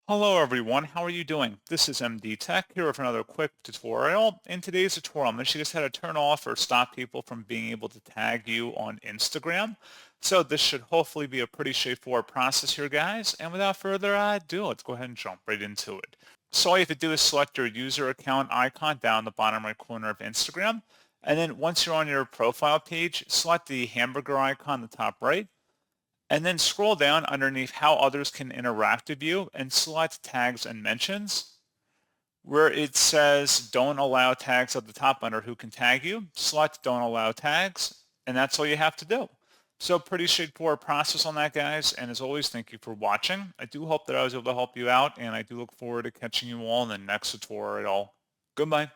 Hello everyone, how are you doing? This is MD Tech here with another quick tutorial. In today's tutorial, I'm going to show you guys how to turn off or stop people from being able to tag you on Instagram. So this should hopefully be a pretty straightforward process here, guys. And without further ado, let's go ahead and jump right into it. So all you have to do is select your user account icon down the bottom right corner of Instagram. And then once you're on your profile page, select the hamburger icon in the top right. And then scroll down underneath how others can interact with you and select tags and mentions. Where it says don't allow tags at the top under who can tag you, select don't allow tags, and that's all you have to do. So pretty straightforward process on that, guys. And as always, thank you for watching. I do hope that I was able to help you out, and I do look forward to catching you all in the next tutorial. Goodbye.